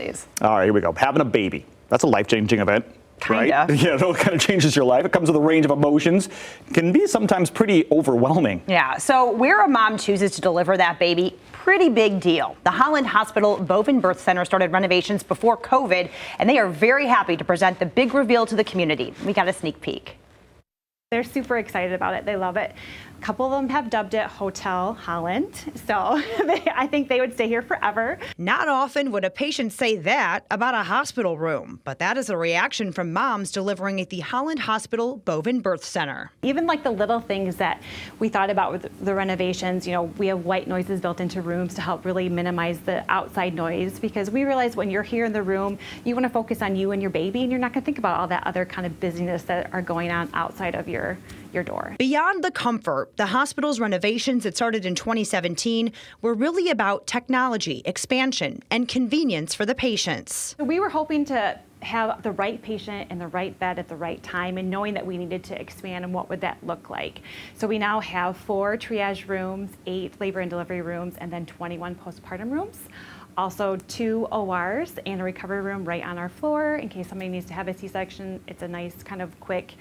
families. All right, here we go. Having a baby. That's a life-changing event. Kind of. Right? Yeah, it kind of changes your life. It comes with a range of emotions. Can be sometimes pretty overwhelming. Yeah, so where a mom chooses to deliver that baby, pretty big deal. The Holland Hospital Boven Birth Center started renovations before COVID, and they are very happy to present the big reveal to the community. We got a sneak peek. They're super excited about it. They love it. A couple of them have dubbed it Hotel Holland, so I think they would stay here forever. Not often would a patient say that about a hospital room, but that is a reaction from moms delivering at the Holland Hospital Boven Birth Center. Even like the little things that we thought about with the renovations, you know, we have white noises built into rooms to help really minimize the outside noise, because we realize when you're here in the room, you want to focus on you and your baby, and you're not going to think about all that other kind of busyness that are going on outside of your door. Beyond the comfort, the hospital's renovations that started in 2017 were really about technology, expansion, and convenience for the patients. We were hoping to have the right patient in the right bed at the right time, and knowing that we needed to expand, and what would that look like. So we now have 4 triage rooms, 8 labor and delivery rooms, and then 21 postpartum rooms. Also 2 ORs and a recovery room right on our floor in case somebody needs to have a C-section. It's a nice kind of quick,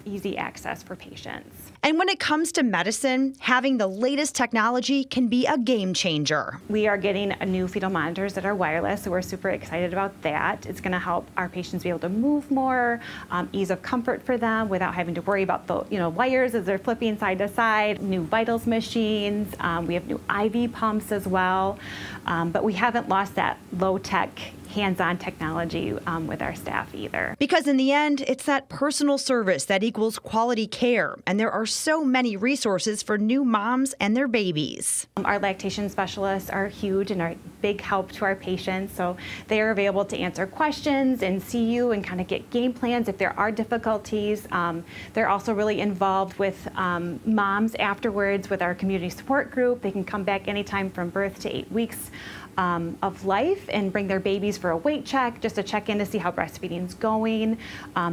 easy access for patients. And when it comes to medicine, having the latest technology can be a game changer. We are getting new fetal monitors that are wireless, so we're super excited about that. It's going to help our patients be able to move more, ease of comfort for them without having to worry about the wires as they're flipping side to side. New vitals machines. We have new IV pumps as well, but we haven't lost that low-tech hands-on technology with our staff either. Because in the end, it's that personal service that equals quality care, and there are so many resources for new moms and their babies. Our lactation specialists are huge and are a big help to our patients, so they are available to answer questions and see you and kind of get game plans if there are difficulties. They're also really involved with moms afterwards with our community support group. They can come back anytime from birth to 8 weeks of life and bring their babies for a weight check, just to check in to see how breastfeeding's going.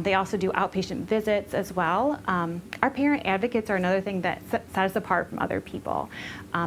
They also do outpatient visits as well. Our parent advocates are another thing that set us apart from other people.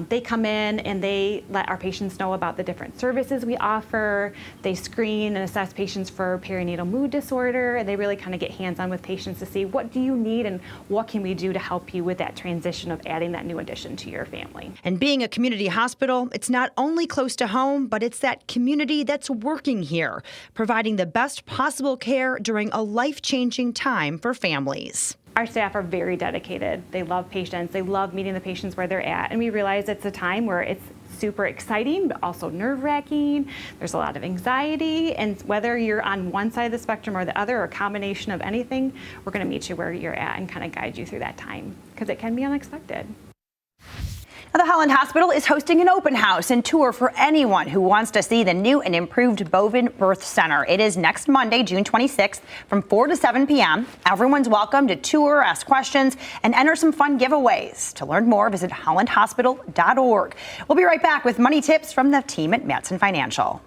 They come in and they let our patients know about the different services we offer. They screen and assess patients for perinatal mood disorder, and they really kind of get hands-on with patients to see what do you need and what can we do to help you with that transition of adding that new addition to your family. And being a community hospital, it's not only close to home, but it's that community that's working here, providing the best possible care during a life-changing time for families. Our staff are very dedicated. They love patients. They love meeting the patients where they're at. And we realize it's a time where it's super exciting, but also nerve-wracking. There's a lot of anxiety. And whether you're on one side of the spectrum or the other, or a combination of anything, we're going to meet you where you're at and kind of guide you through that time, because it can be unexpected. Now, the Holland Hospital is hosting an open house and tour for anyone who wants to see the new and improved Boven Birth Center. It is next Monday, June 26th, from 4 to 7 p.m. Everyone's welcome to tour, ask questions, and enter some fun giveaways. To learn more, visit hollandhospital.org. We'll be right back with money tips from the team at Matson Financial.